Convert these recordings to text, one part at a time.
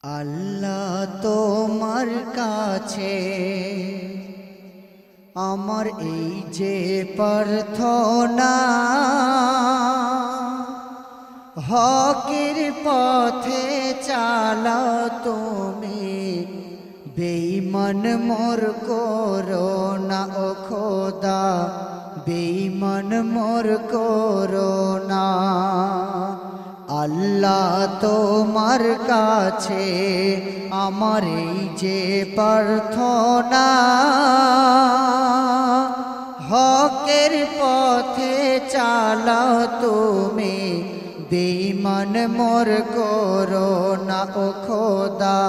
আল্লাহ তোমার কাছে আমার এই যে প্রার্থনা, হকের পথে চালাও তুমি, বেঈমান মোর করো না ও খোদা, বেঈমান মোর করো না। আল্লাহ তোমার কাছে আমার এই যে প্রার্থনা, হকের পথে চালাও তুমি, বেঈমান মোর করো না ও খোদা,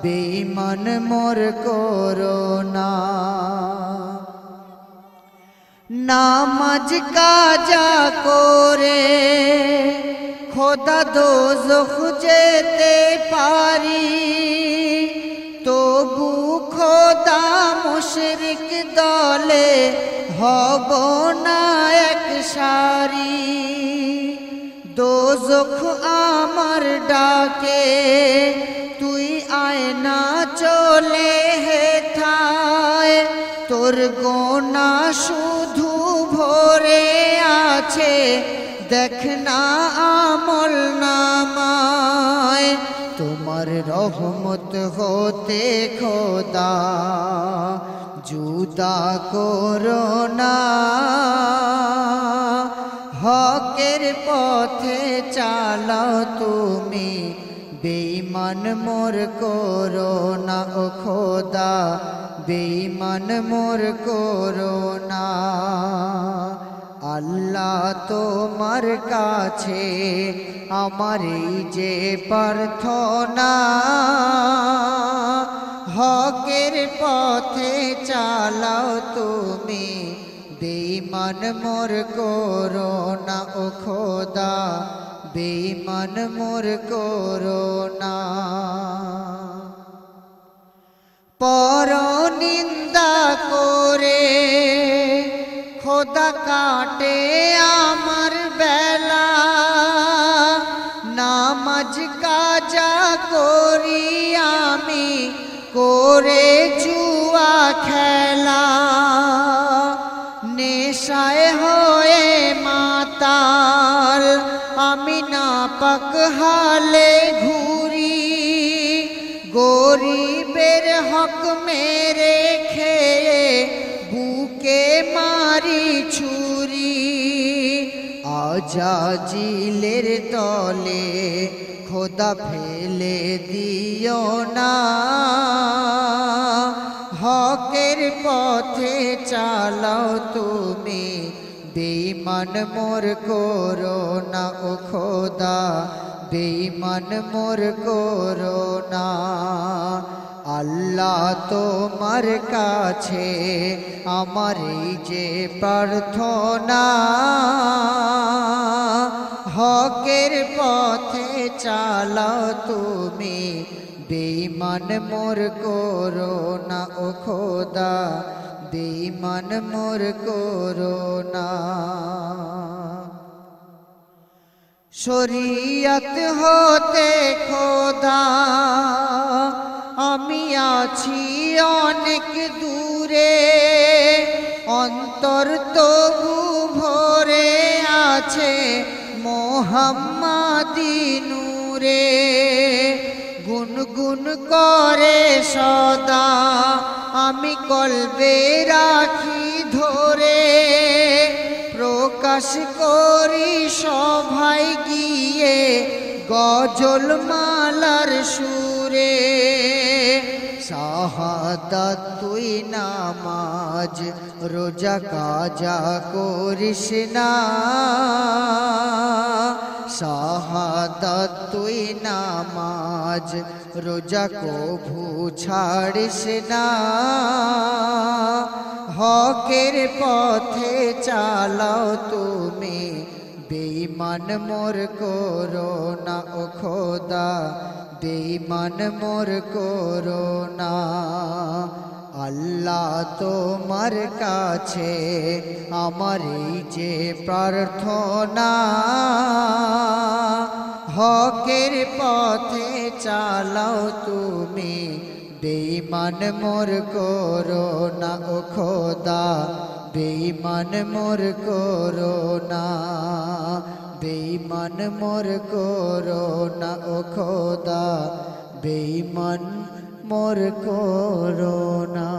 বেঈমান মোর করো না। নামাজ কাজা করে খোদা দোজখ যেতে পারি, তবু খোদা মুশরিক দলে হব না এক সারি। দোজখ আমার ডাকে তুই আয় না চলে হেথায়, তোর গোনা শুধু ভরে আছে দেখ না আমল নামায়। তোমার রহমত হতে খোদা জুদা করো না, হকের পথে চালাও তুমি, বেঈমান মোর করো না ও খোদা, বেঈমান মোর করো না। আল্লাহ তোমার কাছে আমার এই যে প্রার্থনা, হকের পথে চালাও তুমি, বেঈমান মোর করো না ও খোদা, বেঈমান মোর করো না। পরনিন্দা করে খোদা কাটে আমার বেলা, নামাজ কাজা করি আমি করে জুয়া খেলা, নেশায় হয়ে মাতাল আমি নাপাক হালে ঘুরি, গরিবের হক মেরে খেয়ে বুকে মারি ছুরি। আজাজিলের তলে খোদা ফেলে দিও না, হকের পথে চালাও তুমি, বেঈমান মোর করো না ও খোদা, বেঈমান মোর করো না। আল্লাহ তোমার কাছে আমার এই যে প্রার্থনা, হকের পথে চালাও তুমি, বেঈমান মোর করো না ও খোদা, বেঈমান মোর করো না। শরীয়ত হতে খোদা আমি আছি অনেক দূরে, অন্তর তবু ভরে আছে মোহাম্মদী নূরে। গুনগুন করে সদা আমি কলবে রাখি ধরে, প্রকাশ করি সভায় গিয়ে গজল মালার সুরে। শাহাদাত তুই নামাজ রোজা কাজা করিস না, শাহাদাত তুই নামাজ রোজা কভু ছাড়িস না, হকের পথে চালাও তুমি, বেঈমান মোর করো না ও খোদা, বেঈমান মোর করো না। আল্লাহ তোমার কাছে আমার এই যে প্রার্থনা, হকের পথে চালাও তুমি, বেঈমান মোর করো না ও খোদা, বেঈমান মোর করো না, বেঈমান মোর করো না ও খোদা, বেঈমান মোর করো না।